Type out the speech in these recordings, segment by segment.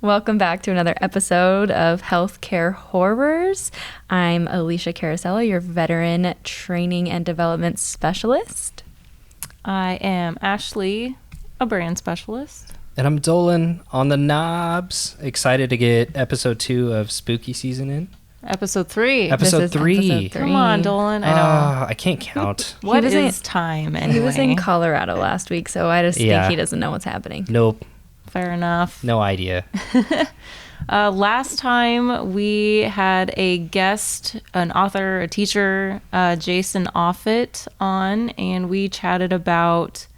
Welcome back to another episode of Healthcare Horrors. I'm Alicia Carosella, your veteran training and development specialist. I am Ashley, a brand specialist. And I'm Dolan on the knobs. Excited to get episode 2 of Spooky Season in. Episode 3. Episode 3. Come on, Dolan. I know. I can't count. What is time anyway? He was in Colorado last week, so I just think he doesn't know what's happening. Nope. Fair enough. No idea. Last time we had a guest, an author, a teacher, Jason Offutt on, and we chatted about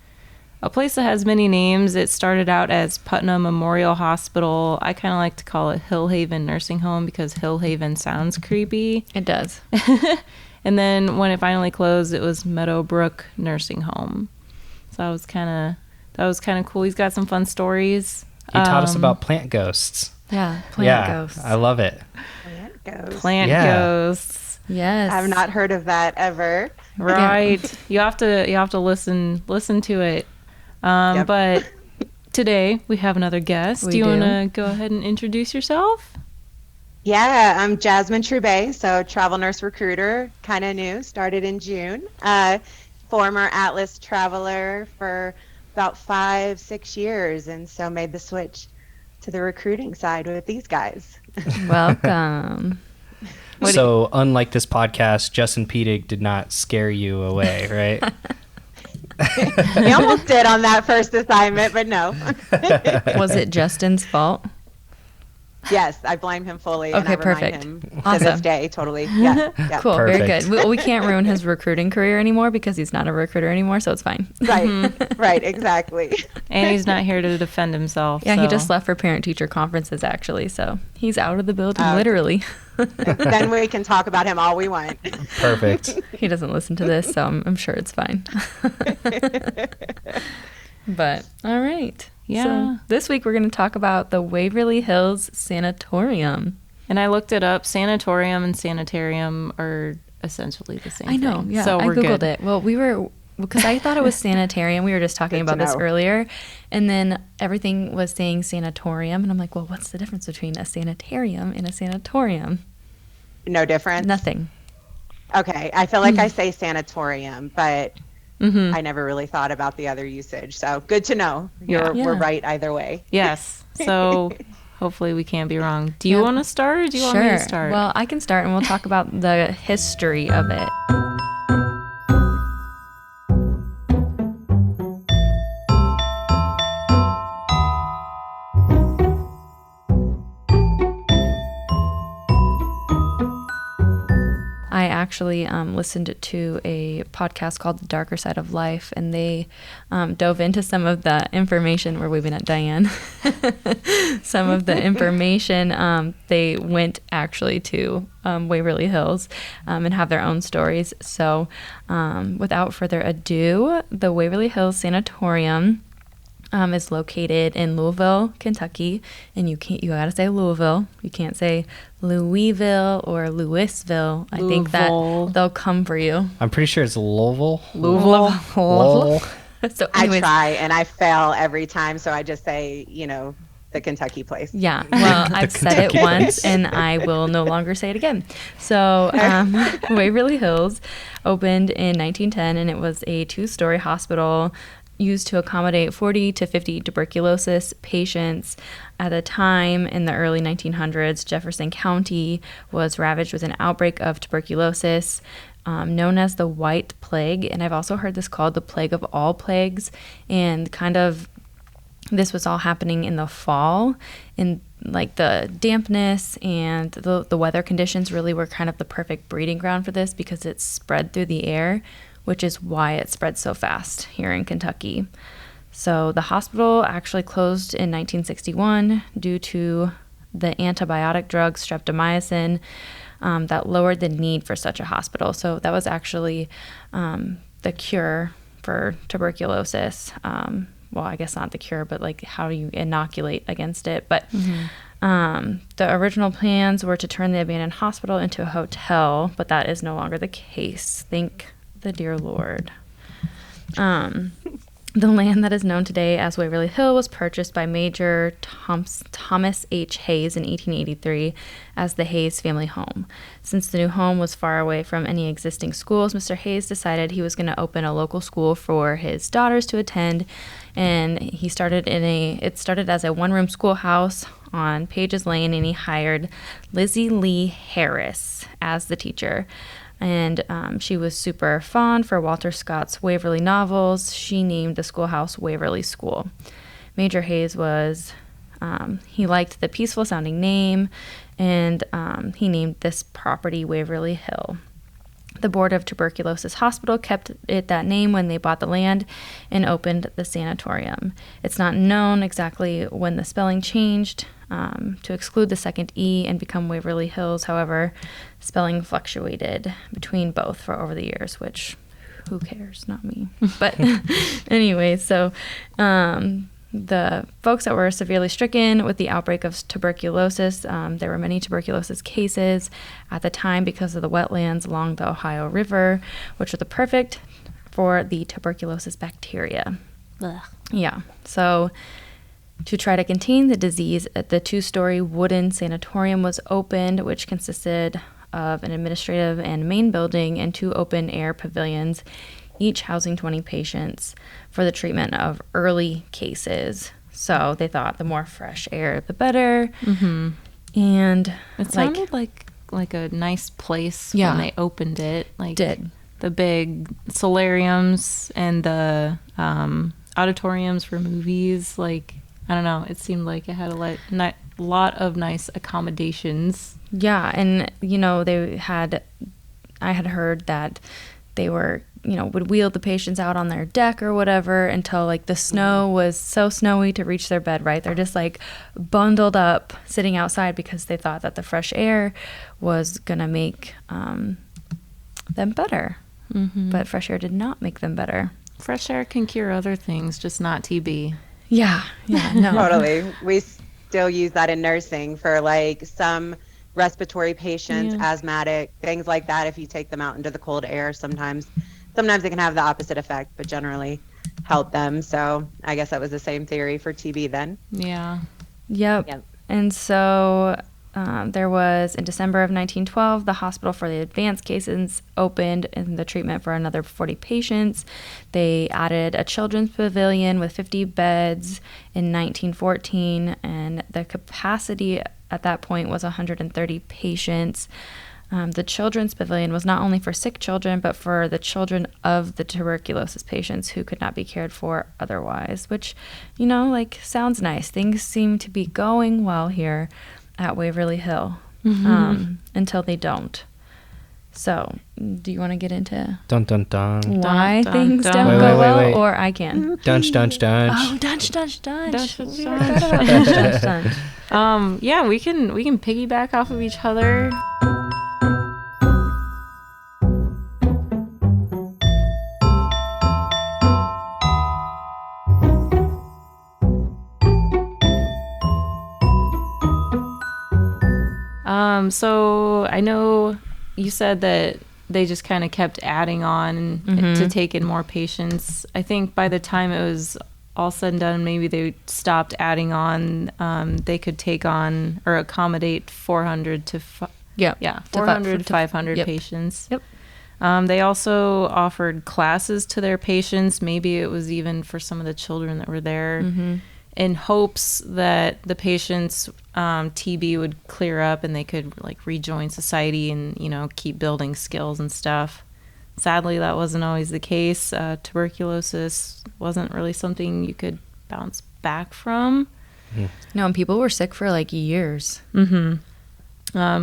a place that has many names. It started out as Putnam Memorial Hospital. I kind of like to call it Hill Haven Nursing Home because Hill Haven sounds creepy. It does. And then when it finally closed, it was Meadowbrook Nursing Home. So that was kind of cool. He's got some fun stories. He taught us about plant ghosts. Yeah, plant ghosts. I love it. Plant ghosts. Plant ghosts. Yes. I've not heard of that ever. Right. You have to listen to it. But today we have another guest. Do you want to go ahead and introduce yourself? Yeah, I'm Jasmine Truebay, so travel nurse recruiter, kind of new, started in June. Former Atlas traveler for about 5-6 years, and so made the switch to the recruiting side with these guys. Welcome. So unlike this podcast, Justin Pedig did not scare you away, right? He almost did on that first assignment, but no. Was it Justin's fault? Yes, I blame him fully. Okay, and I perfect. Remind him Awesome. to this day, totally. Yeah. Cool, Perfect. very good. We can't ruin his recruiting career anymore because he's not a recruiter anymore, so it's fine. Right, exactly. And he's not here to defend himself. Yeah, so. he just left for parent-teacher conferences, actually, so he's out of the building, literally. Then we can talk about him all we want. Perfect. He doesn't listen to this, so I'm sure it's fine. But, all right. Yeah. So this week we're going to talk about the Waverly Hills Sanatorium. And I looked it up. Sanatorium and sanitarium are essentially the same I know, thing. yeah. So I we're Googled good. it. Well, because I thought it was sanitarium. We were just talking about this earlier. And then everything was saying sanatorium. And I'm like, well, what's the difference between a sanitarium and a sanatorium? No difference? Nothing. Okay. I feel like I say sanatorium, but I never really thought about the other usage. So good to know. We're right either way. Yes. So hopefully we can't be wrong. Do you want to start or do you want me to start? Well, I can start and we'll talk about the history of it. I actually listened to a podcast called The Darker Side of Life, and they dove into some of the information. We're waving at Diane. Some of the information. They went actually to Waverly Hills and have their own stories. So without further ado, the Waverly Hills Sanatorium is located in Louisville, Kentucky, and you gotta say Louisville. You can't say Louisville or Louisville. I think that they'll come for you. I'm pretty sure it's Louisville. Louisville. So anyways, I try and I fail every time, so I just say, the Kentucky place. Yeah, well, I've said it once and I will no longer say it again. So Waverly Hills opened in 1910, and it was a 2-story hospital used to accommodate 40 to 50 tuberculosis patients. At the time, in the early 1900s, Jefferson County was ravaged with an outbreak of tuberculosis known as the White Plague, and I've also heard this called the Plague of All Plagues, and kind of this was all happening in the fall, and like the dampness and the weather conditions really were kind of the perfect breeding ground for this because it spread through the air, which is why it spread so fast here in Kentucky. So the hospital actually closed in 1961 due to the antibiotic drug streptomycin that lowered the need for such a hospital. So that was actually the cure for tuberculosis. Well, I guess not the cure, but like how do you inoculate against it? But the original plans were to turn the abandoned hospital into a hotel, but that is no longer the case. Thank the dear Lord. The land that is known today as Waverly Hill was purchased by Major Thomas H. Hayes in 1883 as the Hayes family home. Since the new home was far away from any existing schools, Mr. Hayes decided he was going to open a local school for his daughters to attend, and it started as a one-room schoolhouse on Pages Lane, and he hired Lizzie Lee Harris as the teacher. And she was super fond for Walter Scott's Waverly novels. She named the schoolhouse Waverly School. Major Hayes he liked the peaceful sounding name, and he named this property Waverly Hill. The Board of Tuberculosis Hospital kept it that name when they bought the land and opened the sanatorium. It's not known exactly when the spelling changed to exclude the second E and become Waverly Hills. However, spelling fluctuated between both for over the years, which who cares? Not me. But anyway, so the folks that were severely stricken with the outbreak of tuberculosis, there were many tuberculosis cases at the time because of the wetlands along the Ohio River, which were the perfect for the tuberculosis bacteria. Ugh. Yeah, so to try to contain the disease, the 2-story wooden sanatorium was opened, which consisted of an administrative and main building and 2 open-air pavilions, each housing 20 patients for the treatment of early cases. So they thought the more fresh air, the better. Mm-hmm. And it sounded like a nice place Yeah. when they opened it. Like did. the big solariums and the auditoriums for movies. Like, I don't know. It seemed like it had a lot of nice accommodations. Yeah, and I had heard that they were, would wheel the patients out on their deck or whatever until like the snow was so snowy to reach their bed, right? They're just like bundled up sitting outside because they thought that the fresh air was going to make them better. Mm-hmm. But fresh air did not make them better. Fresh air can cure other things, just not TB. Yeah, no. Totally. We still use that in nursing for like some respiratory patients, asthmatic, things like that. If you take them out into the cold air, sometimes it can have the opposite effect, but generally help them. So I guess that was the same theory for TB then. Yeah. Yep. And so there was, in December of 1912, the hospital for the advanced cases opened in the treatment for another 40 patients. They added a children's pavilion with 50 beds in 1914, and the capacity at that point was 130 patients. The children's pavilion was not only for sick children, but for the children of the tuberculosis patients who could not be cared for otherwise, which, sounds nice. Things seem to be going well here at Waverly Hill, until they don't. So, do you want to get into Dun dun dun. why things dun. don't Wait, go wait, well, wait. or I can? Dunch dunch dunch. Oh, dunch. Dunch, We dunch, forgot about dunch. Yeah, we can piggyback off of each other. So I know you said that they just kind of kept adding on to take in more patients. I think by the time it was all said and done, maybe they stopped adding on. They could take on or accommodate 400 to 500 patients. Yep. They also offered classes to their patients. Maybe it was even for some of the children that were there, in hopes that the patients' TB would clear up and they could rejoin society and keep building skills and stuff. Sadly, that wasn't always the case. Tuberculosis wasn't really something you could bounce back from. No, and people were sick for years. And I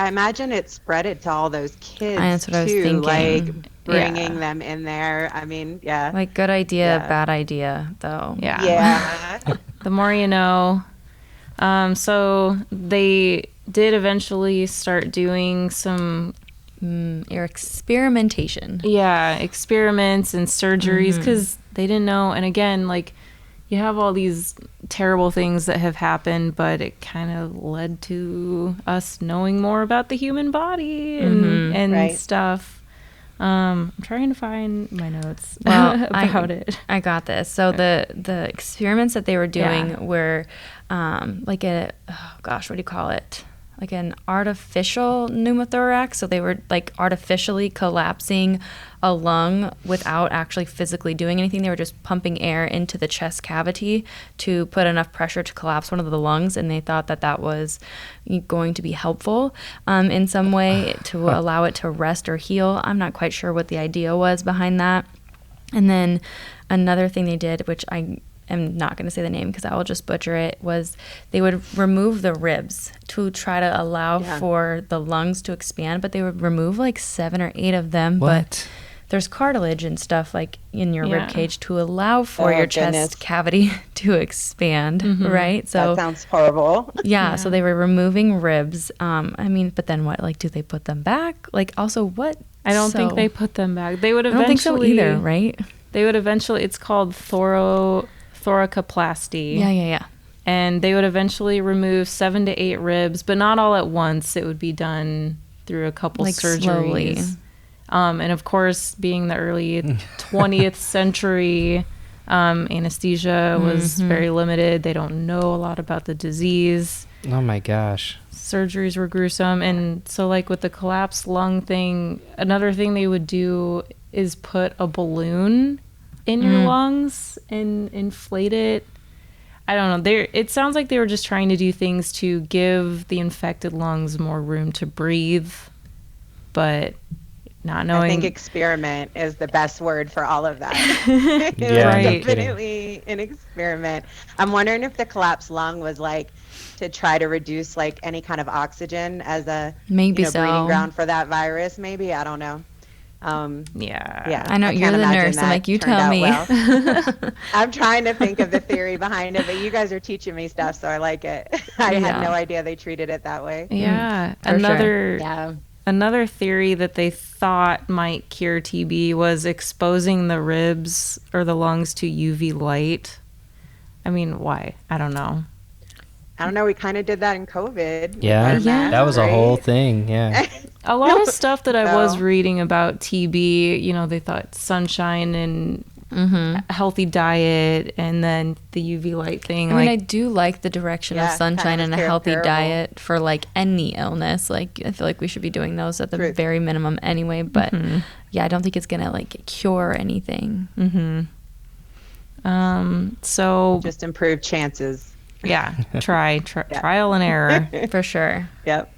imagine it spread it to all those kids. That's what I was too, thinking. Bringing them in there. I mean, yeah. Good idea, bad idea, though. Yeah. The more you know. So they did eventually start doing some experimentation. Experiments and surgeries because they didn't know. And again, you have all these terrible things that have happened, but it kind of led to us knowing more about the human body and Right. stuff. I'm trying to find my notes Well, about it. I got this. So the experiments that they were doing were what do you call it? Like an artificial pneumothorax. So they were like artificially collapsing a lung without actually physically doing anything. They were just pumping air into the chest cavity to put enough pressure to collapse one of the lungs. And they thought that that was going to be helpful in some way to allow it to rest or heal. I'm not quite sure what the idea was behind that. And then another thing they did, which I am not going to say the name because I will just butcher it, was they would remove the ribs to try to allow for the lungs to expand, but they would remove like 7 or 8 of them. What? But there's cartilage and stuff like in your rib cage to allow for your goodness. chest cavity to expand, right? So That sounds horrible. so they were removing ribs. But then what? Like, do they put them back? Like, also what? I don't think they put them back. They would I don't think so eventually either, right? They would eventually. It's called thoracoplasty. Yeah. And they would eventually remove 7 to 8 ribs, but not all at once. It would be done through a couple Like surgeries. slowly. And of course, being the early 20th century, anesthesia was very limited. They don't know a lot about the disease. Oh my gosh. Surgeries were gruesome. And so like with the collapsed lung thing, another thing they would do is put a balloon in your lungs and inflate it. I don't know. It sounds like they were just trying to do things to give the infected lungs more room to breathe, but not knowing. I think experiment is the best word for all of that. Yeah, Right. Definitely an experiment. I'm wondering if the collapsed lung was like to try to reduce like any kind of oxygen as a breeding ground for that virus. Maybe, I don't know. Yeah. I know you're can't the imagine nurse. I'm that like, you turned tell out me. well. I'm trying to think of the theory behind it, but you guys are teaching me stuff, so I like it. I had no idea they treated it that way. Yeah. For sure. Another theory that they thought might cure TB was exposing the ribs or the lungs to UV light. I mean, why? I don't know. I don't know. We kind of did that in COVID. Yeah, that was a whole thing. Yeah. A lot of stuff that I was reading about TB, they thought sunshine and a healthy diet, and then the UV light thing. I mean, I do like the direction of sunshine and a healthy comparable. diet for like any illness. Like, I feel like we should be doing those at the very minimum anyway. But I don't think it's gonna like cure anything. So just improve chances. Yeah, trial and error for sure. Yep.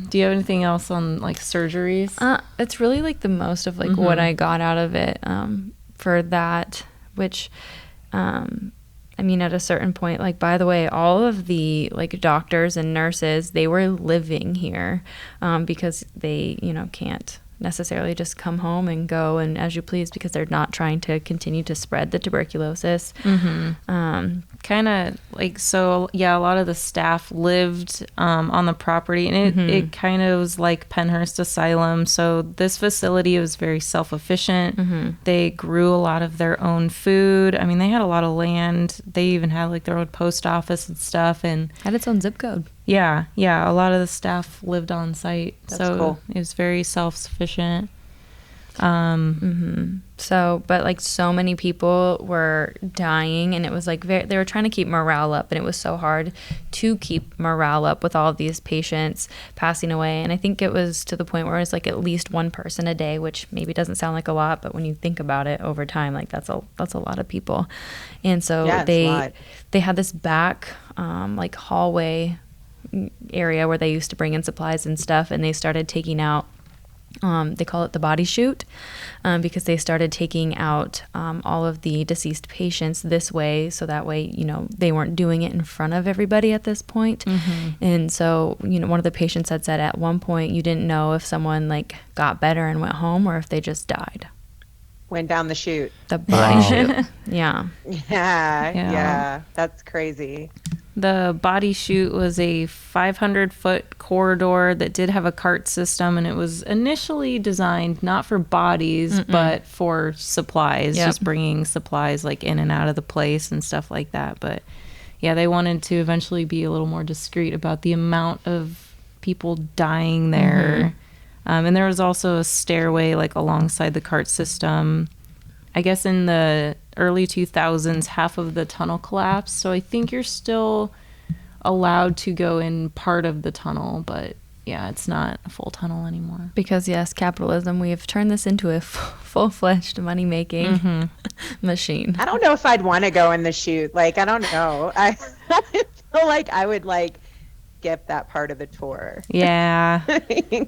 Do you have anything else on like surgeries? It's really like the most of like what I got out of it for that, which I mean, at a certain point, like, by the way, all of the like doctors and nurses, they were living here because they, can't necessarily just come home and go and as you please because they're not trying to continue to spread the tuberculosis. Kind of like, so yeah, a lot of the staff lived on the property, and it kind of was like Pennhurst Asylum. So this facility was very self-efficient. They grew a lot of their own food. I mean, they had a lot of land. They even had like their own post office and stuff, and had its own zip code. Yeah, a lot of the staff lived on site. That's so cool. It was very self-sufficient. So, but like so many people were dying, and it was like they were trying to keep morale up, and it was so hard to keep morale up with all of these patients passing away. And I think it was to the point where it's like at least one person a day, which maybe doesn't sound like a lot, but when you think about it over time, like that's a lot of people. And so they had this back like hallway area where they used to bring in supplies and stuff, and they started taking out they call it the body chute because they started taking out all of the deceased patients this way, so that way they weren't doing it in front of everybody at this point. And so one of the patients had said at one point you didn't know if someone like got better and went home or if they just died. Went down the chute. The body chute. Yeah, that's crazy. The body chute was a 500-foot corridor that did have a cart system, and it was initially designed not for bodies, but for supplies, just bringing supplies like in and out of the place and stuff like that. But yeah, they wanted to eventually be a little more discreet about the amount of people dying there. And there was also a stairway like alongside the cart system. I guess in the early 2000s, half of the tunnel collapsed. So I think you're still allowed to go in part of the tunnel, but yeah, it's not a full tunnel anymore. Because yes, capitalism, we have turned this into a full-fledged money-making machine. I don't know if I'd want to go in the chute. Like, I don't know. I feel like I would like skip that part of the tour. Yeah.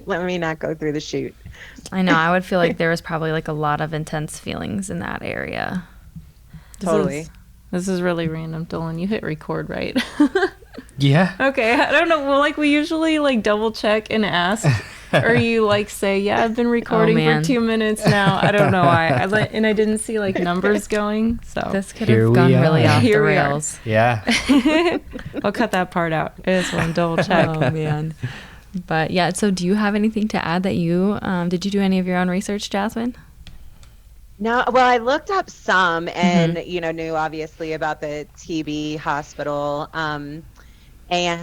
Let me not go through the chute. I know. I would feel like there was probably like a lot of intense feelings in that area. Totally. This is really random, Dylan. You hit record, right? Yeah. Okay, I don't know. Well, like we usually like double check and ask, or you like say, "Yeah, I've been recording for 2 minutes now." I don't know why. I didn't see like numbers going, so This could have gone really off the Here we are. rails. Yeah. I'll cut that part out. I just want to double check. Oh man. But yeah, so do you have anything to add that you did you do any of your own research, Jasmine? No, well, I looked up some and, knew obviously about the TB hospital. And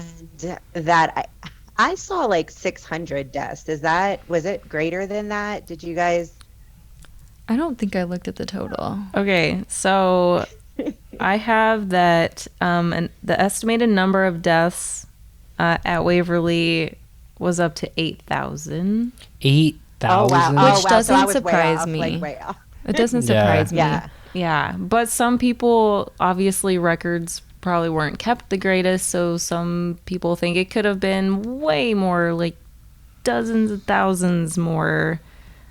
that I saw like 600 deaths. Was it greater than that? Did you guys? I don't think I looked at the total. Okay, so I have that and the estimated number of deaths at Waverly was up to 8,000. 8,000. Oh, wow. Which So doesn't I was surprise me. Like, way off. It doesn't surprise me. Yeah. Yeah, but some people, obviously records probably weren't kept the greatest, so some people think it could have been way more, like dozens of thousands more.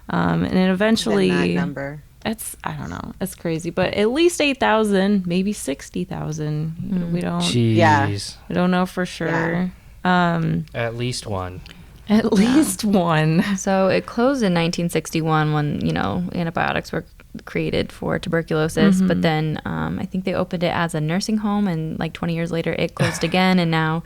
And it eventually, Than that number. I don't know, it's crazy, but at least 8,000, maybe 60,000. We don't, Jeez. we don't know for sure. At least one. At least one. So it closed in 1961 when, antibiotics were created for tuberculosis. But then I think they opened it as a nursing home, and like 20 years later it closed again. And now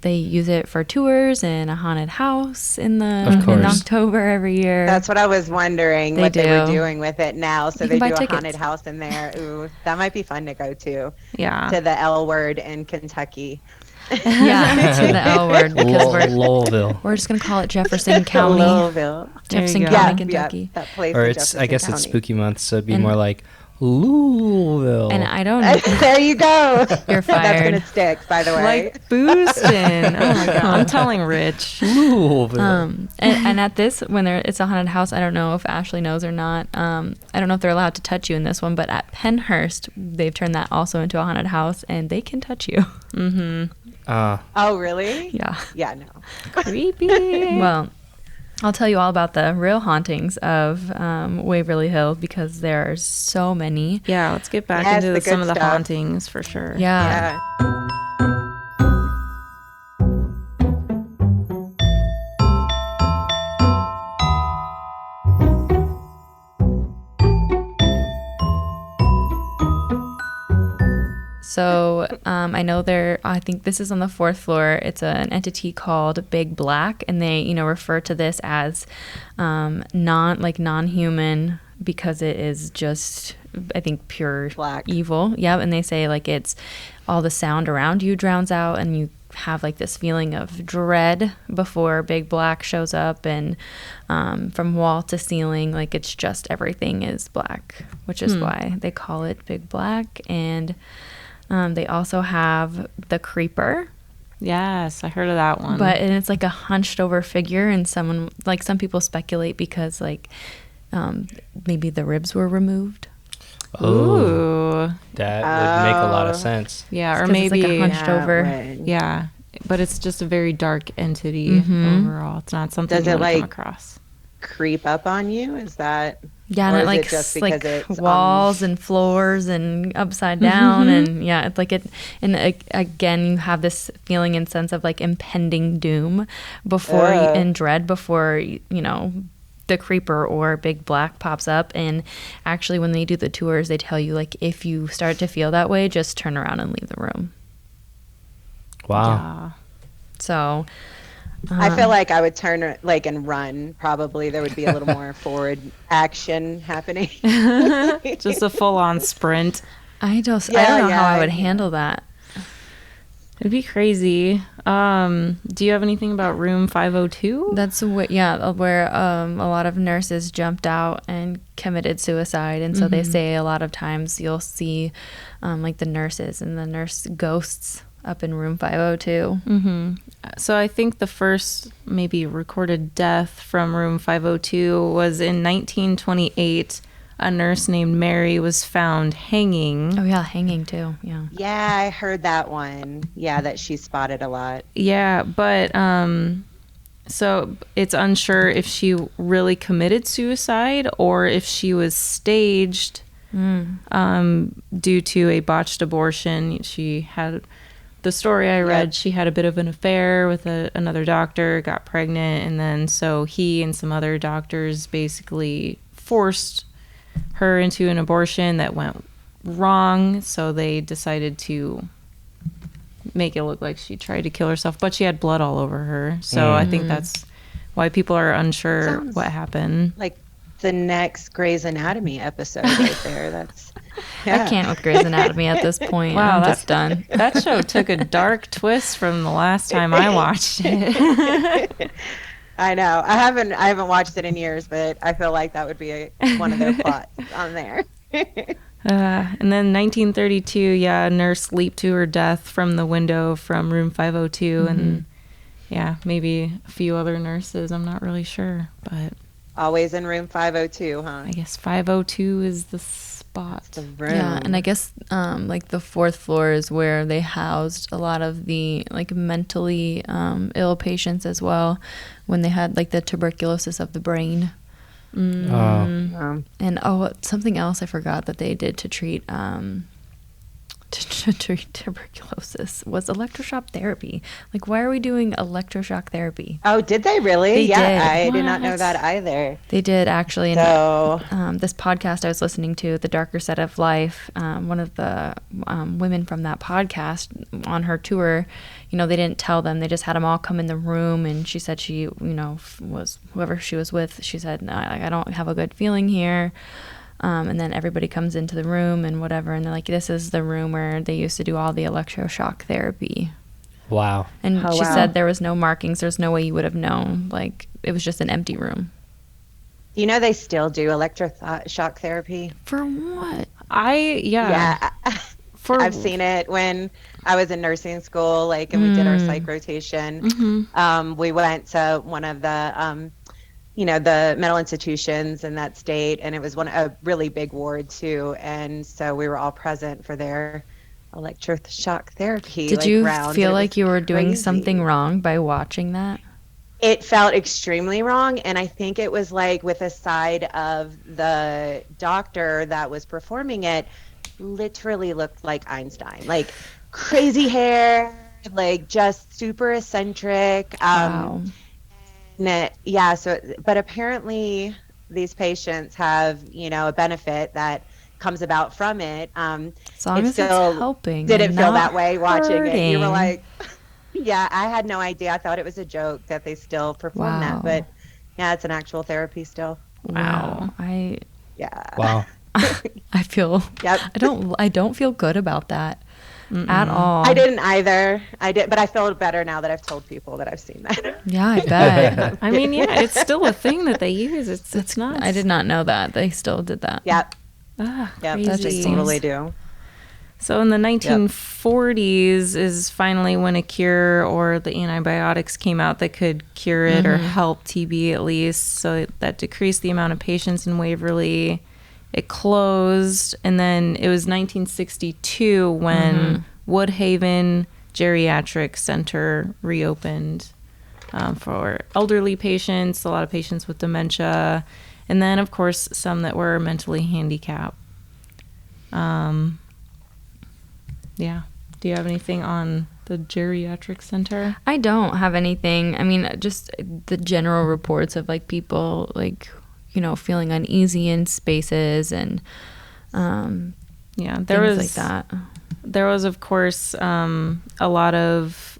they use it for tours and a haunted house in October every year. That's what I was wondering They what they were do. doing with it now. So You they can do buy a tickets. haunted house in there. Ooh, that might be fun to go to. Yeah. To the L word in Kentucky. Yeah, to the L word, because Lowellville. we're just going to call it Jefferson County. Louisville. Jefferson There you go. County, Yeah, Kentucky. that place. Or in it's, I Jefferson guess County. it's spooky month, so it'd be And- more like Louisville. And I don't There you go. You're That's fired. gonna stick, by the way. Like Booston. Oh my God. I'm telling Rich. Louisville. and at this, when it's a haunted house, I don't know if Ashley knows or not. I don't know if they're allowed to touch you in this one, but at Pennhurst, they've turned that also into a haunted house, and they can touch you. Oh, really? Yeah. Yeah, no. Creepy. Well, I'll tell you all about the real hauntings of Waverly Hills, because there are so many. Yeah, let's get back Yes, into the some good of the stuff. hauntings for sure. Yeah. Yeah. So I know I think this is on the 4th floor. It's an entity called Big Black, and they, refer to this as non-human, because it is just, I think, pure Black. evil. Yeah, and they say like it's all the sound around you drowns out, and you have like this feeling of dread before Big Black shows up, and from wall to ceiling, like it's just everything is black, which is why they call it Big Black. And they also have the Creeper. Yes, I heard of that one. And it's like a hunched over figure, and some people speculate because like maybe the ribs were removed. Ooh. That would make a lot of sense. Yeah, or 'Cause it's maybe like a hunched over. Yeah, but it's just a very dark entity overall. It's not something Does you it, want to come like, across. Creep up on you? Is that? Yeah, or and it is like just because like it's walls and floors and upside down, and yeah, it's like it. And again, you have this feeling and sense of like impending doom before and dread before the Creeper or Big Black pops up. And actually, when they do the tours, they tell you like if you start to feel that way, just turn around and leave the room. Wow. So. I feel like I would turn and run. Probably there would be a little more forward action happening. Just a full-on sprint. I don't know Yeah, how I yeah. would handle that. It'd be crazy. Do you have anything about room 502? That's what, yeah, where a lot of nurses jumped out and committed suicide. And so they say a lot of times you'll see like the nurses and the nurse ghosts up in room 502. So I think the first maybe recorded death from room 502 was in 1928. A nurse named Mary was found hanging. Oh, yeah, hanging too. Yeah. Yeah, I heard that one. Yeah, that she spotted a lot. Yeah, but so it's unsure if she really committed suicide or if she was staged due to a botched abortion. She had, the story I read, she had a bit of an affair with another doctor, got pregnant, and then so he and some other doctors basically forced her into an abortion that went wrong, so they decided to make it look like she tried to kill herself, but she had blood all over her. So I think that's why people are unsure what happened. Like the next Grey's Anatomy episode right there. That's I can't with Grey's Anatomy at this point. Wow, I'm just done. That show took a dark twist from the last time I watched it. I know. I haven't watched it in years, but I feel like that would be one of their plots on there. And then 1932, a nurse leaped to her death from the window from room 502, and maybe a few other nurses. I'm not really sure, but Always in room 502, huh? I guess 502 is the spot. The room. Yeah, and I guess like the fourth floor is where they housed a lot of the like mentally ill patients as well, when they had like the tuberculosis of the brain. And something else I forgot that they did to treat to treat tuberculosis was electroshock therapy. Like, why are we doing electroshock therapy? Oh, did they really? They yeah, did. I did not know that either. They did, actually. So, And this podcast I was listening to, The Darker Side of Life, one of the women from that podcast on her tour, they didn't tell them. They just had them all come in the room, and she said she, was whoever she was with, she said, I don't have a good feeling here. And then everybody comes into the room and whatever, and they're like, this is the room where they used to do all the electroshock therapy. Wow. And she said there was no markings. There's no way you would have known. Like, it was just an empty room. they still do electroshock therapy? For what? Yeah. I've seen it when I was in nursing school, like, and we did our psych rotation. We went to one of the, the mental institutions in that state, and it was a really big ward too. And so we were all present for their electroshock therapy. Did you feel like you were doing something wrong by watching that? It felt extremely wrong, and I think it was like with a side of the doctor that was performing it, literally looked like Einstein, like crazy hair, like just super eccentric. Wow. But apparently these patients have, a benefit that comes about from it. As long as it's helping. Didn't feel that way watching it. You were hurting. like, yeah, I had no idea. I thought it was a joke that they still perform that, but yeah, it's an actual therapy still. Wow. Wow. I feel. Yep. I don't feel good about that at all. I didn't either. But I feel better now that I've told people that I've seen that. Yeah, I bet. I mean, it's still a thing that they use. It's not. I did not know that they still did that. Yep. Yep, that They totally do. So in the 1940s is finally when a cure or the antibiotics came out that could cure it or help TB at least. So that decreased the amount of patients in Waverly. It closed, and then it was 1962 when Woodhaven Geriatric Center reopened for elderly patients, a lot of patients with dementia, and then, of course, some that were mentally handicapped. Do you have anything on the Geriatric Center? I don't have anything. I mean, just the general reports of like people like, feeling uneasy in spaces and there things was like that. There was, of course, a lot of,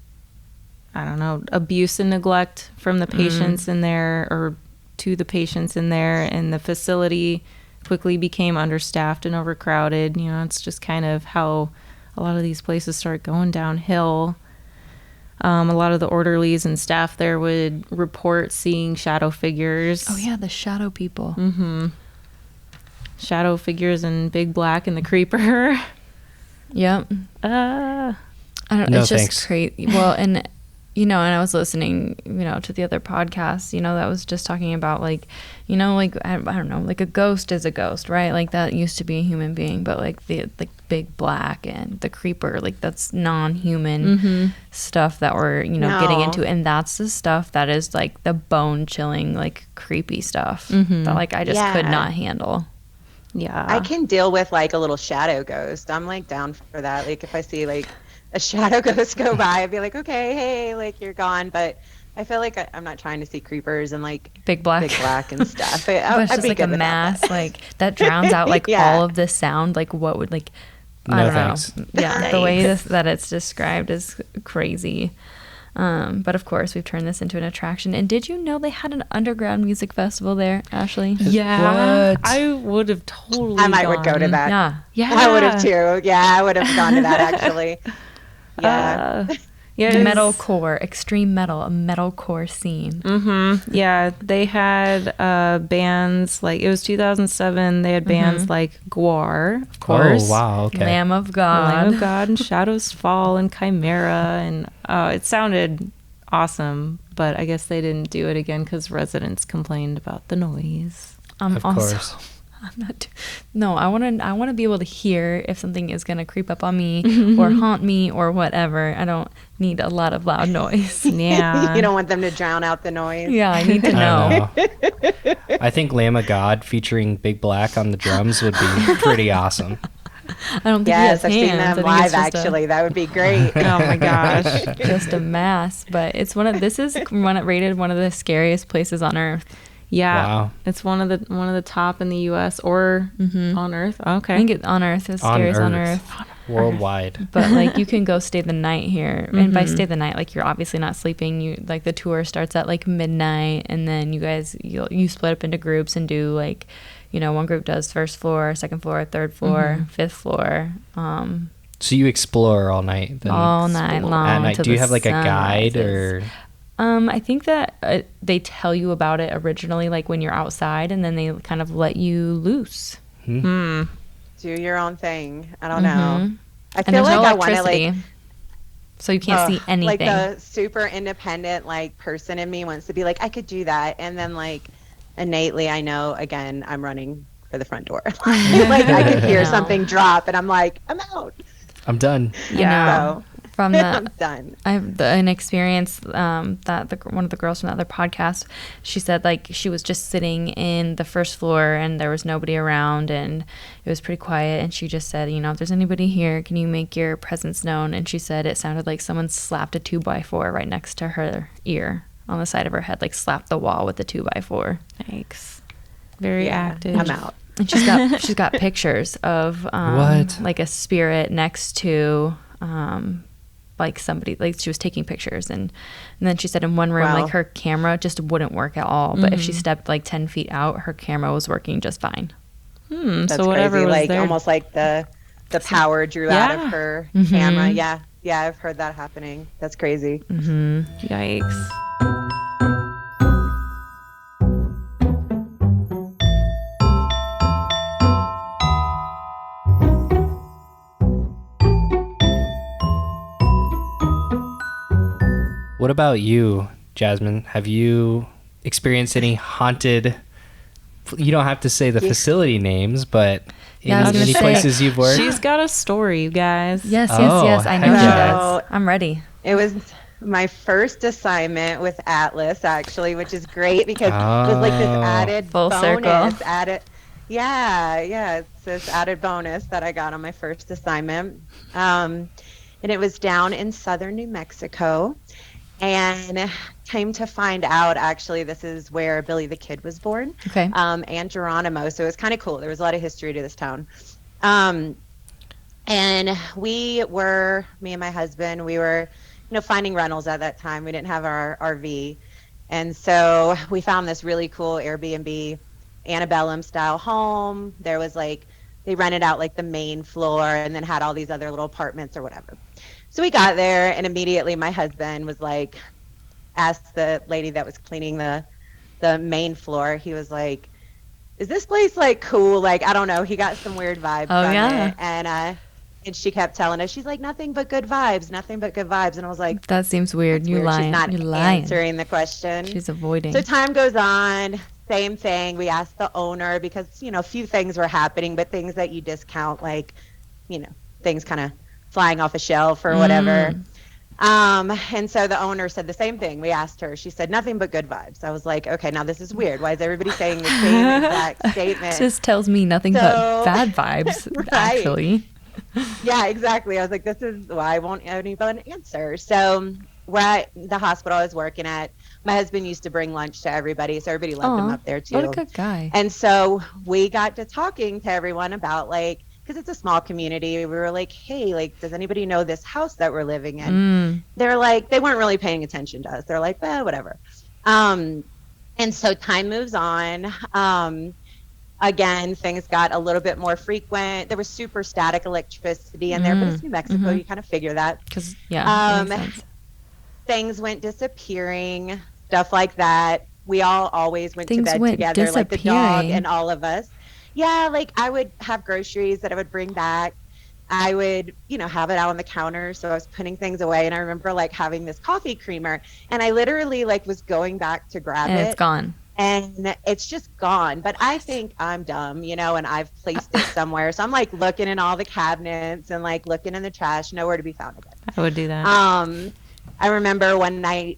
abuse and neglect from the patients in there, or to the patients in there, and the facility quickly became understaffed and overcrowded. It's just kind of how a lot of these places start going downhill. A lot of the orderlies and staff there would report seeing shadow figures. Oh yeah, the shadow people. Shadow figures and Big Black and the Creeper. Yep. Uh, I don't. No, It's just thanks. crazy. Well, and and I was listening, to the other podcast, that was just talking about like, like I don't know, like a ghost is a ghost, right? Like that used to be a human being, but like the Big Black and the Creeper, like that's non-human stuff that we're getting into, and that's the stuff that is like the bone-chilling, like creepy stuff that like I just could not handle. yeah. I can deal with like a little shadow ghost. I'm like down for that. Like if I see like a shadow ghost go by, I'd be like, okay, hey, like you're gone. But I feel like I'm not trying to see creepers and like Big Black and stuff. but it's just like a mass like that drowns out like all of the sound. Like what would like I No don't thanks. know. Yeah, the way that it's described is crazy. But of course, we've turned this into an attraction. And did you know they had an underground music festival there, Ashley? Yeah. What? I would have totally I would go to that. Yeah. Yeah. I would have too. Yeah, I would have gone to that actually. Yeah. Yeah. it was- Metalcore, extreme metal, a metalcore scene. Yeah, they had bands like it was 2007. They had bands like Gwar, of course. Oh, wow. Okay. Lamb of God. Lamb of God and Shadows Fall and Chimera, and it sounded awesome. But I guess they didn't do it again because residents complained about the noise. Of course. I'm not. No, I want to be able to hear if something is gonna creep up on me or haunt me or whatever. I don't need a lot of loud noise. Yeah, You don't want them to drown out the noise. Yeah, I need to I know. don't know. I think Lamb of God featuring Big Black on the drums would be pretty awesome. I don't think Yes, he I've has seen hands. them I think it's live just actually. That would be great. oh my gosh. just a mass. But it's this is rated one of the scariest places on earth. Yeah, Wow. it's one of the top in the U.S. or on Earth. Okay, I think it on Earth is scariest on Earth. Worldwide. But like you can go stay the night here, and by stay the night, like you're obviously not sleeping. You like the tour starts at like midnight, and then you split up into groups and do like, one group does first floor, second floor, third floor, fifth floor. So you explore all night then? All night long. At night. till Do you the have like a sun guide rises. or? I think that they tell you about it originally, like when you're outside, and then they kind of let you loose. Do your own thing. I don't know. I And feel there's like no I want to electricity, like so you can't see anything. like the super independent like person in me wants to be like I could do that, and then like innately I know again I'm running for the front door. Like I could hear No. something drop, and I'm like I'm out. I'm done. Yeah. So From I'm the done. I have an experience that one of the girls from the other podcast, she said like she was just sitting in the first floor and there was nobody around and it was pretty quiet, and she just said, if there's anybody here, can you make your presence known? And she said it sounded like someone slapped a 2x4 right next to her ear on the side of her head, like slapped the wall with a 2x4. Thanks. Very Yeah, active. I'm out. And she's got pictures of What? like a spirit next to like somebody, like she was taking pictures, and then she said in one room Wow. like her camera just wouldn't work at all, but if she stepped like 10 feet out, her camera was working just fine. That's so whatever crazy. was Like there. almost like the power drew out Yeah. of her camera. Yeah, I've heard that happening. That's crazy. Yikes. What about you, Jasmine? Have you experienced any haunted? You don't have to say the facility names, but Yeah, I was any, gonna any say, places you've worked? She's got a story, you guys. Yes, Oh, yes, I know heck she yeah. does. I'm ready. It was my first assignment with Atlas, actually, which is great because it was like this Oh. added Full bonus. circle. It's this added bonus that I got on my first assignment. And it was down in southern New Mexico. And came to find out, actually, this is where Billy the Kid was born. Okay. And Geronimo. So it was kind of cool. There was a lot of history to this town. And me and my husband, we were, finding rentals at that time. We didn't have our RV. And so we found this really cool Airbnb, antebellum style home. There was they rented out like the main floor and then had all these other little apartments or whatever. So we got there, and immediately my husband was like, asked the lady that was cleaning the main floor. He was like, "Is this place like cool?" Like, I don't know. He got some weird vibes Oh, from yeah. it, and she kept telling us, she's like, "Nothing but good vibes, nothing but good vibes." And I was like, That seems weird. "That's You weird." She's lying. not You're lying. answering the question. She's avoiding. So time goes on. Same thing. We asked the owner because, a few things were happening, but things that you discount, like, things kind of flying off a shelf or whatever. And so the owner said the same thing. We asked her. She said, "Nothing but good vibes." I was like, okay, now this is weird. Why is everybody saying the same exact statement? Just tells me nothing but bad vibes, Right. actually. Yeah, exactly. I was like, this is why I won't anyone answer. So we're at the hospital I was working at. My husband used to bring lunch to everybody, so everybody loved him Aw, up there too. what a good guy. And so we got to talking to everyone about, like, because it's a small community, we were like, hey, like, does anybody know this house that we're living in? They're like, they weren't really paying attention to us. They're like, well, whatever. And so time moves on. Again, things got a little bit more frequent. There was super static electricity in there, but it's New Mexico. You kind of figure that. Because, yeah, that makes sense. Things went disappearing, stuff like that. We all always went to bed together, like the dog and all of us. Yeah, like I would have groceries that I would bring back. I would, have it out on the counter. So I was putting things away. And I remember like having this coffee creamer, and I literally like was going back to grab it. And it's gone. And it's just gone. But I think I'm dumb, and I've placed it somewhere. So I'm like looking in all the cabinets and like looking in the trash, nowhere to be found again. I would do that. I remember one night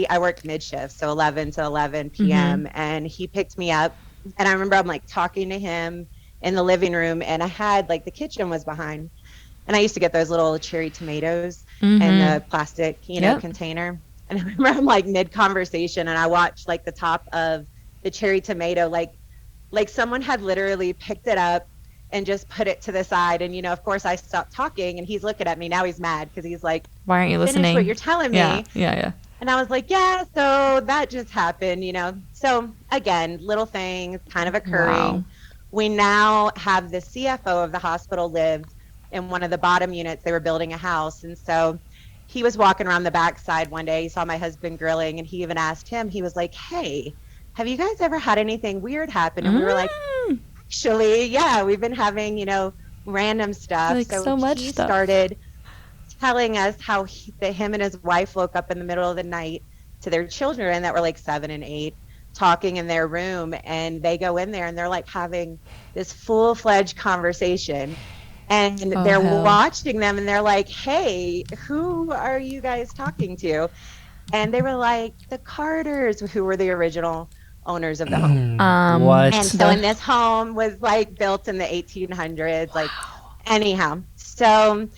I worked mid shift, so 11 to 11 p.m. And he picked me up, and I remember I'm like talking to him in the living room, and I had like the kitchen was behind, and I used to get those little cherry tomatoes in the plastic, container. And I remember I'm like mid conversation, and I watched like the top of the cherry tomato, like someone had literally picked it up and just put it to the side. And, of course I stopped talking, and he's looking at me. Now he's mad because he's like, why aren't you listening? Finish what you're telling me. Yeah. And I was like, yeah, so that just happened, So again, little things kind of occurring. Wow. We now have the CFO of the hospital lived in one of the bottom units. They were building a house. And so he was walking around the backside one day. He saw my husband grilling, and he even asked him, he was like, hey, have you guys ever had anything weird happen? And we were like, actually, yeah, we've been having, random stuff. Like so much he stuff. started telling us how him and his wife woke up in the middle of the night to their children that were like 7 and 8 talking in their room, and they go in there and they're like having this full-fledged conversation, and they're watching them, and they're like, hey, who are you guys talking to? And they were like, the Carters, who were the original owners of the home. What? And so and this home was like built in the 1800s, like anyhow. So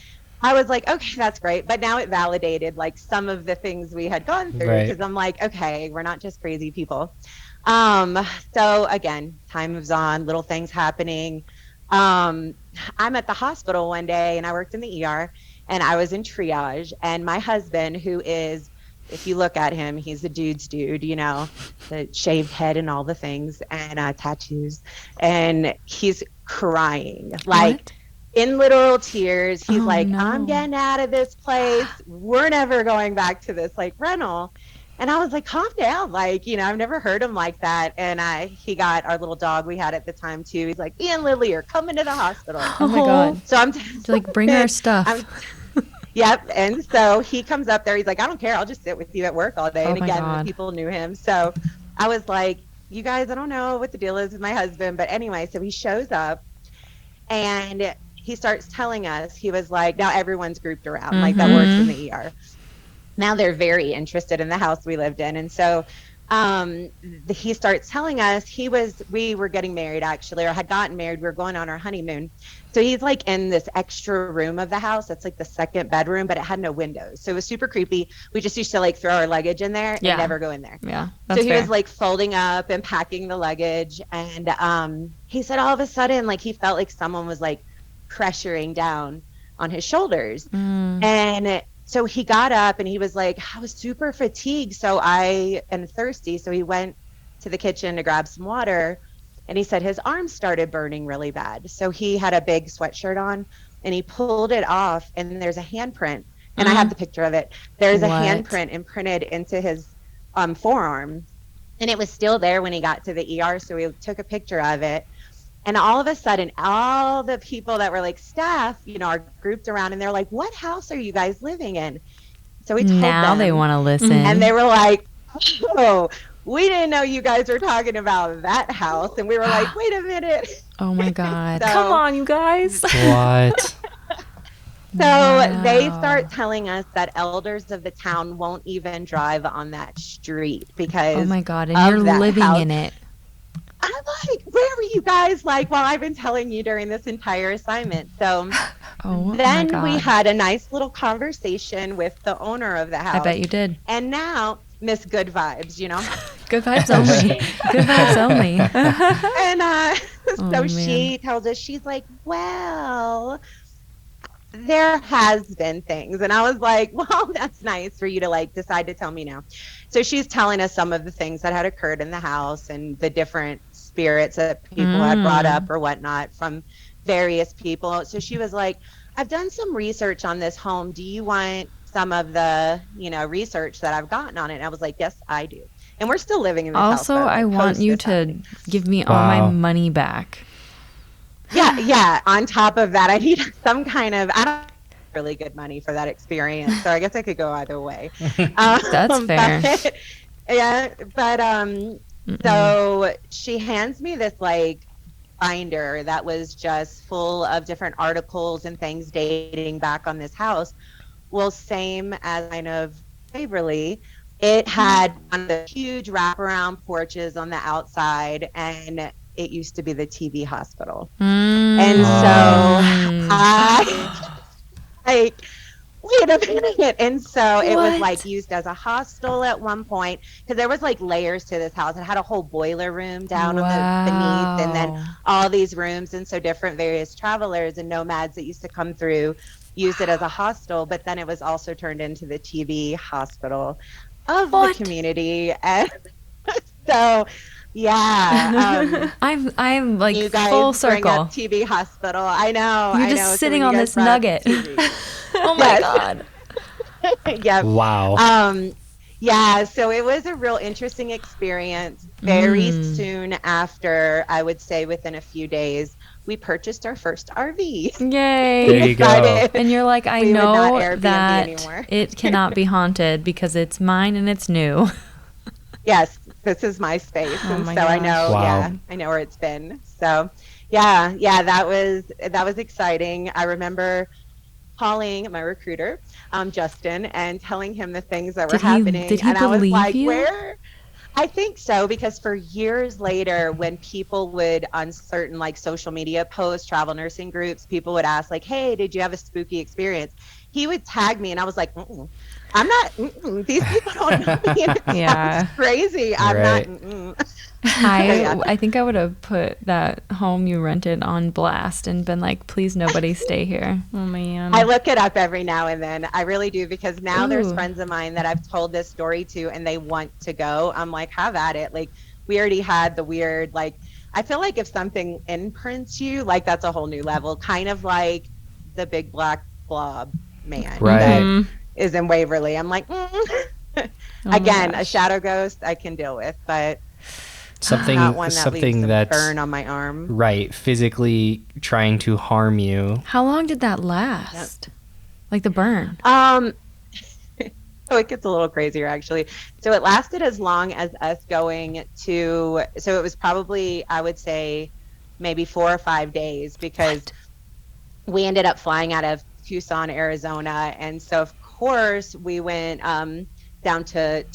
I was like, okay, that's great. But now it validated like some of the things we had gone through, because I'm like, okay, we're not just crazy people. So again, time moves on, little things happening. I'm at the hospital one day, and I worked in the ER, and I was in triage, and my husband, who is, if you look at him, he's the dude's dude, the shaved head and all the things, and tattoos, and he's crying, like in literal tears. He's like, no. I'm getting out of this place. We're never going back to this like rental. And I was like, calm down. Like, I've never heard him like that. And he got our little dog we had at the time too. He's like, me and Lily are coming to the hospital. Oh my God. So I'm like, bring our stuff. Yep. And so he comes up there. He's like, I don't care. I'll just sit with you at work all day. And again, people knew him. So I was like, you guys, I don't know what the deal is with my husband. But anyway, so he shows up, and he starts telling us, he was like, now everyone's grouped around, like that works in the ER. Now they're very interested in the house we lived in. And so he starts telling us we were getting married actually, or had gotten married. We were going on our honeymoon. So he's like in this extra room of the house. That's like the second bedroom, but it had no windows. So it was super creepy. We just used to like throw our luggage in there and never go in there. Yeah. So he was like folding up and packing the luggage. And he said all of a sudden, like he felt like someone was like pressuring down on his shoulders. And so he got up, and he was like, I was super fatigued, and thirsty. So he went to the kitchen to grab some water, and he said his arms started burning really bad. So he had a big sweatshirt on, and he pulled it off, and there's a handprint And I have the picture of it. There's a What? handprint imprinted into his forearm. And it was still there when he got to the ER. So we took a picture of it. And all of a sudden, all the people that were like staff, you know, are grouped around and they're like, what house are you guys living in? So we told Now them. they want to listen. And they were like, oh, we didn't know you guys were talking about that house. And we were like, wait a minute. Oh my God. So- Come on, you guys. What? So they start telling us that elders of the town won't even drive on that street because Oh my God. And of you're that living house. in it. I'm like, where were you guys? Like, well, I've been telling you during this entire assignment. So Oh then my God. we had a nice little conversation with the owner of the house. I bet you did. And now Miss Good Vibes, you know? Good vibes only. Good vibes only. And so Oh, she tells us, she's like, well, there has been things. And I was like, well, that's nice for you to like decide to tell me now. So she's telling us some of the things that had occurred in the house and the different spirits that people had brought up or whatnot from various people. So she was like, I've done some research on this home. Do you want some of the, you know, research that I've gotten on it? And I was like, yes, I do. And we're still living in this house. Also, by the way, I want post you this to happening. give me all my Wow. money back. Yeah. On top of that, I need some kind of, I don't really good money for that experience. So I guess I could go either way. That's fair. But, yeah. But so she hands me this like binder that was just full of different articles and things dating back on this house. Well, same as kind of Waverly, it had one of the huge wraparound porches on the outside, and it used to be the TB hospital. And so I like, wait a minute. And so it was What? like used as a hostel at one point because there was like layers to this house. It had a whole boiler room down on the beneath, and then all these rooms. And so different various travelers and nomads that used to come through used it as a hostel, but then it was also turned into the TB hospital of the community. And so, yeah. I'm like You guys full bring circle. up TB hospital. I know. You're I know. just So sitting when you on guys this brought up nugget. TB. Oh my Yes. God. Yep. Wow. Yeah, so it was a real interesting experience. Very soon after, I would say within a few days, we purchased our first RV. Yay. There you go. Decided And you're like, I we would not know Airbnb that anymore. it cannot be haunted because it's mine and it's new. Yes, this is my space, Oh and my so I gosh. know. Wow. Yeah, I know where it's been. So, yeah, that was exciting. I remember calling my recruiter, Justin, and telling him the things that were happening. Did he and I was believe like, you? where? I think so, because for years later, when people would, on certain like social media posts, travel nursing groups, people would ask like, hey, did you have a spooky experience? He would tag me and I was like, I'm not, these people don't know me. And it Yeah. sounds crazy. I'm Right. not. I think I would have put that home you rented on blast and been like, please nobody stay here. Oh man. I look it up every now and then. I really do, because now there's Ooh. friends of mine that I've told this story to and they want to go. I'm like, have at it. Like, we already had the weird, like, I feel like if something imprints you, like that's a whole new level, kind of like the big black blob man Right. that is in Waverly. I'm like, Oh my again, a gosh. shadow ghost I can deal with, but Something not one that something leaves a that's burn on my arm. right, physically trying to harm you. How long did that last? Like the burn? So it gets a little crazier, actually. So it lasted as long as us going to, so it was probably, I would say, maybe 4 or 5 days, because we ended up flying out of Tucson, Arizona. And so, of course, we went down to,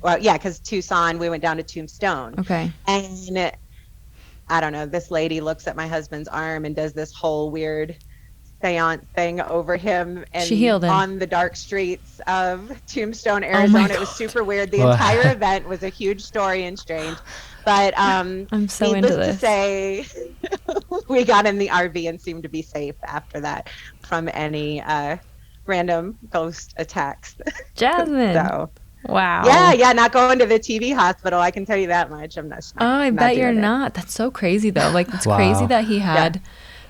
because Tucson, we went down to Tombstone. Okay. And I don't know, this lady looks at my husband's arm and does this whole weird seance thing over him, and She healed him. on the dark streets of Tombstone, my Arizona. It was God. super weird. The Wow. entire event was a huge story and strange. But I'm so needless into to this. say, we got in the RV and seemed to be safe after that from any random ghost attacks. Jasmine. So Wow. yeah, not going to the TV hospital. I can tell you that much. I'm not. Oh, I bet you're doing it. not. That's so crazy though. Like it's Wow. crazy that he had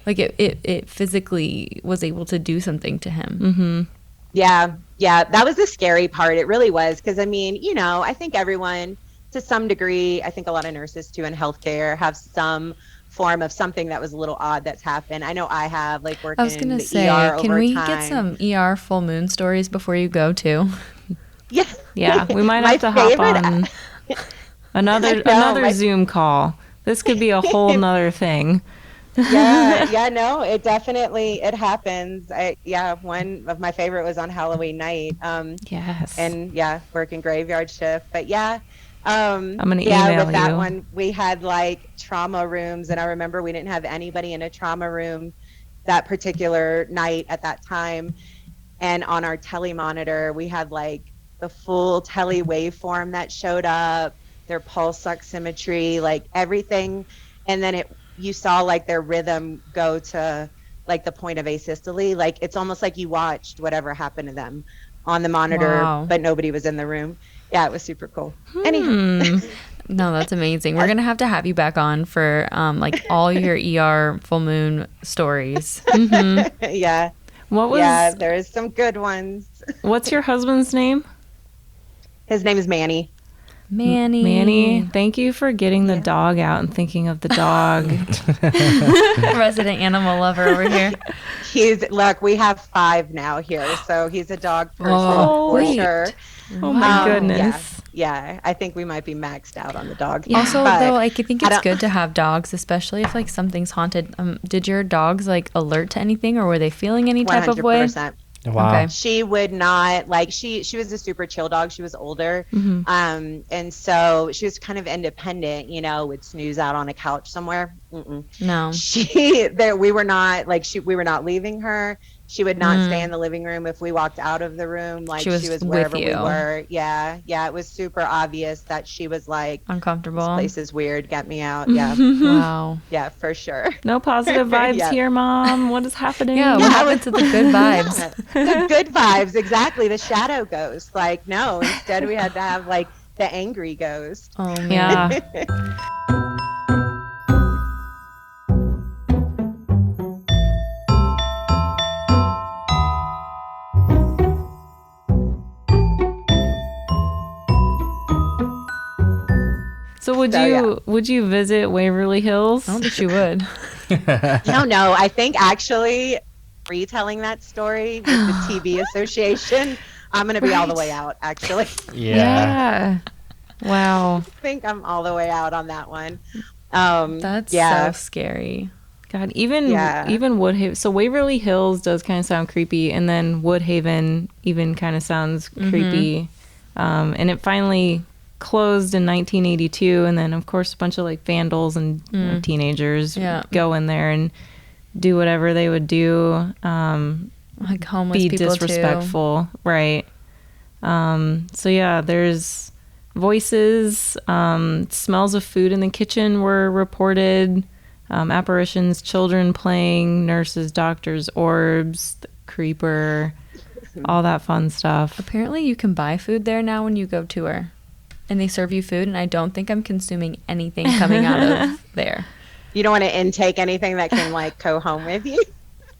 like it physically was able to do something to him. Yeah, yeah, that was the scary part. It really was. Because, I mean, I think everyone, to some degree, I think a lot of nurses too in healthcare have some form of something that was a little odd that's happened. I know I have, like, I working was in gonna the say, ER can over we time. get some ER full moon stories before you go too? Yeah. Yeah, we might My have to hop favorite- on another No, Zoom call. This could be a whole nother thing. yeah, no, it definitely, it happens. One of my favorite was on Halloween night. Yes. And yeah, working graveyard shift. But yeah, I'm gonna yeah, email with that you. one, we had like trauma rooms, and I remember we didn't have anybody in a trauma room that particular night at that time. And on our telemonitor, we had like the full tele waveform that showed up, their pulse oximetry, like everything. And then you saw like their rhythm go to like the point of asystole. Like it's almost like you watched whatever happened to them on the monitor, Wow. but nobody was in the room. Yeah, it was super cool. Anyhow. No, that's amazing. We're gonna have to have you back on for like all your ER full moon stories. Yeah. What was? Yeah, there is some good ones. What's your husband's name? His name is Manny. Manny. Thank you for getting the dog out and thinking of the dog. Resident animal lover over here. Look, we have 5 now here, so he's a dog person for wait. sure. Oh my goodness. Yeah, I think we might be maxed out on the dog. Also, But though, like, I think I it's don't- good to have dogs, especially if like something's haunted. Did your dogs like alert to anything, or were they feeling any type of way? 100%. Wow. Okay. She would not, like, she was a super chill dog. She was older. Mm-hmm. And so she was kind of independent, would snooze out on a couch somewhere. No. We were not leaving her. She would not stay in the living room if we walked out of the room. Like She was wherever with we you. were. Yeah. Yeah. It was super obvious that she was like, this Uncomfortable. place is weird. Get me out. Yeah. Wow. Yeah, for sure. No positive vibes Yeah. here, Mom. What is happening? Yeah. What Yeah, happened to the good vibes? The good vibes, exactly. The shadow ghost. Like, no, instead we had to have like the angry ghost. Oh man. Yeah. So would you visit Waverly Hills? I don't think she would. No. I think actually retelling that story with the TV Association, I'm going to be all the way out, actually. Yeah. Wow. I think I'm all the way out on that one. That's so scary. God, even Yeah. Woodhaven. So Waverly Hills does kind of sound creepy, and then Woodhaven even kind of sounds creepy. And it finally closed in 1982, and then of course a bunch of like vandals and teenagers go in there and do whatever they would do. Like homeless Be people disrespectful, right? So yeah, there's voices, smells of food in the kitchen were reported, apparitions, children playing, nurses, doctors, orbs, the creeper, all that fun stuff. Apparently, you can buy food there now when you go tour, and they serve you food. And I don't think I'm consuming anything coming out of there. You don't want to intake anything that can like go home with you.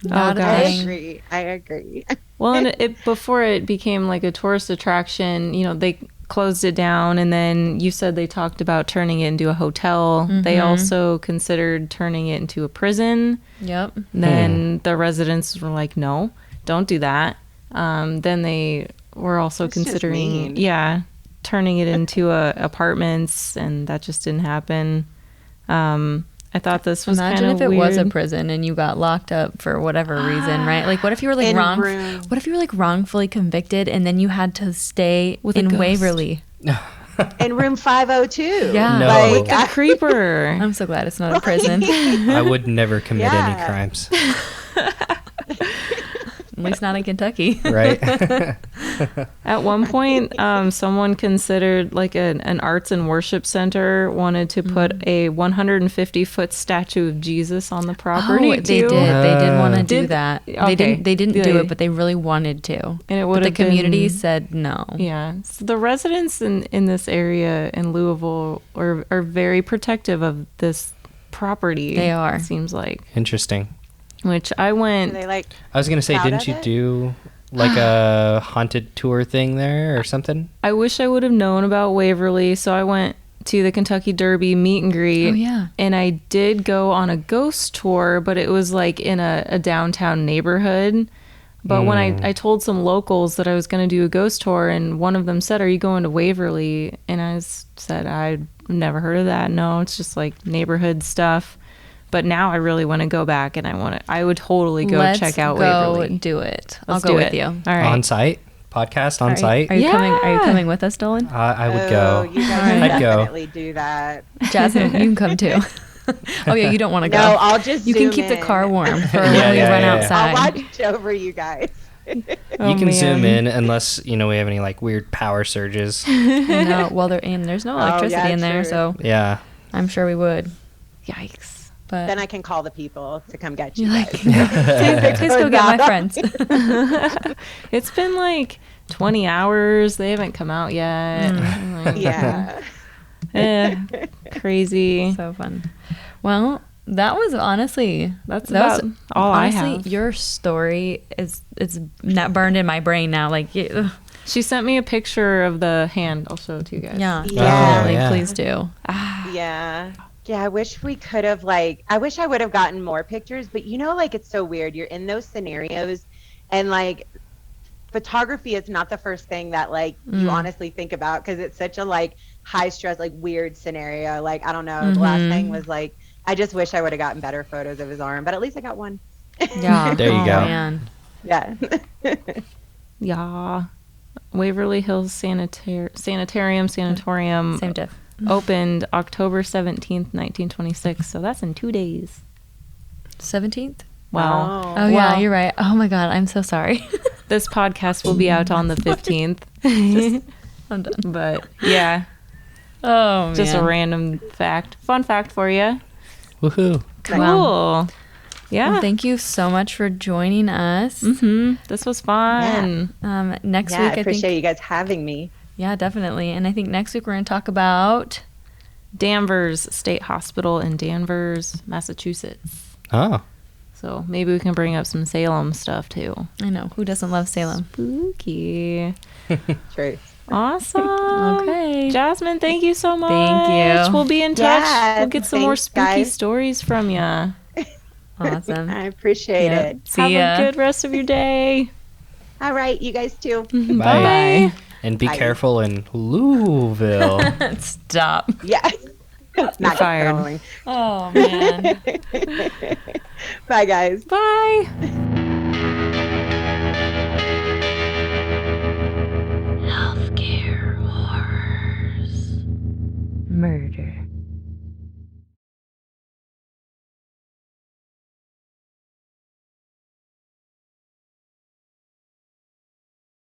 Not a gosh. thing. I agree. Well, and it before it became like a tourist attraction, they closed it down, and then you said they talked about turning it into a hotel. They also considered turning it into a prison. Yep. Then the residents were like, no, don't do that. Then they were also That's just considering, mean. turning it into apartments, and that just didn't happen. I thought this was Imagine kind if of it weird. was a prison and you got locked up for whatever reason, right? Like, what if you were like In room. What if you were like wrongfully convicted and then you had to stay With a in ghost. Waverly? In room 502. Yeah. No. Like, With the creeper. I'm so glad it's not a prison. I would never commit any Yeah. crimes. At least not in Kentucky. Right? At one point, someone considered like an arts and worship center wanted to put a 150-foot statue of Jesus on the property. Oh, they too. did. They did want to do Did- that. okay. They didn't do They- it, but they really wanted to. And it But would the have community been, said no. Yeah. So the residents in this area in Louisville are very protective of this property. They are. It seems like. Interesting. Which I Are went. they like I was going to say, Proud didn't of you it? do like a haunted tour thing there or something? I wish I would have known about Waverly, so I went to the Kentucky Derby meet and greet. Oh, yeah. And I did go on a ghost tour, but it was like in a downtown neighborhood. But when I told some locals that I was going to do a ghost tour, and one of them said, "Are you going to Waverly?" And I said, "I've never heard of that. No, it's just like neighborhood stuff." But now I really want to go back, and I would totally go check out Waverly. Do it. Let's I'll go do with it. you. All right. On site? Podcast on site? Are you coming? Are you coming with us, Dolan? I would go. You guys I'd go. definitely do that. Jasmine, you can come too. Oh yeah, you don't want to go. No, I'll just You can zoom keep the in. car warm for Yeah, when we yeah, run yeah. outside. I'll watch over you guys. You can zoom in unless, we have any like weird power surges. No, well, there's no electricity in there, true. so Yeah. I'm sure we would. Yikes. But Then I can call the people to come get you like, guys. please go get my friends. It's been like 20 hours. They haven't come out yet. Like, Yeah. crazy. So fun. Well, that was honestly That's about all I honestly, have. your story it's not burned in my brain now. Like, She sent me a picture of the hand. I'll show it to you guys. yeah, Yeah. definitely. yeah. Please do. Yeah. Yeah, I wish we could have I wish I would have gotten more pictures, but it's so weird. You're in those scenarios and photography is not the first thing that you honestly think about because it's such a high stress, weird scenario. I don't know. The last thing was I just wish I would have gotten better photos of his arm, but at least I got one. Yeah. There you go. Man. Yeah. Yeah. Waverly Hills Sanatorium Same diff. opened October 17th, 1926. So that's in 2 days. 17th. Wow. Oh yeah, Wow. you're right. Oh my God, I'm so sorry. This podcast will be out on the 15th. I'm done. But yeah, Oh man. just a random fact. Fun fact for you. Woohoo. Cool. Wow. Yeah. Well, thank you so much for joining us. This was fun. Next Yeah, week, I I appreciate think. you guys having me. Yeah, definitely. And I think next week we're going to talk about. Danvers State Hospital in Danvers, Massachusetts. Oh. So maybe we can bring up some Salem stuff too. I know, who doesn't love Salem? Spooky. True. Awesome. Okay. Jasmine, thank you so much. Thank you. We'll be in touch. Yeah, We'll get some more thanks, spooky guys. stories from you. Awesome. I appreciate Yep. it. See Have ya. a good rest of your day. All right, you guys too. Bye. Bye. And be Bye. careful in Louisville. Stop. Yeah. Not fired. controlling. Oh man. Bye, guys. Bye.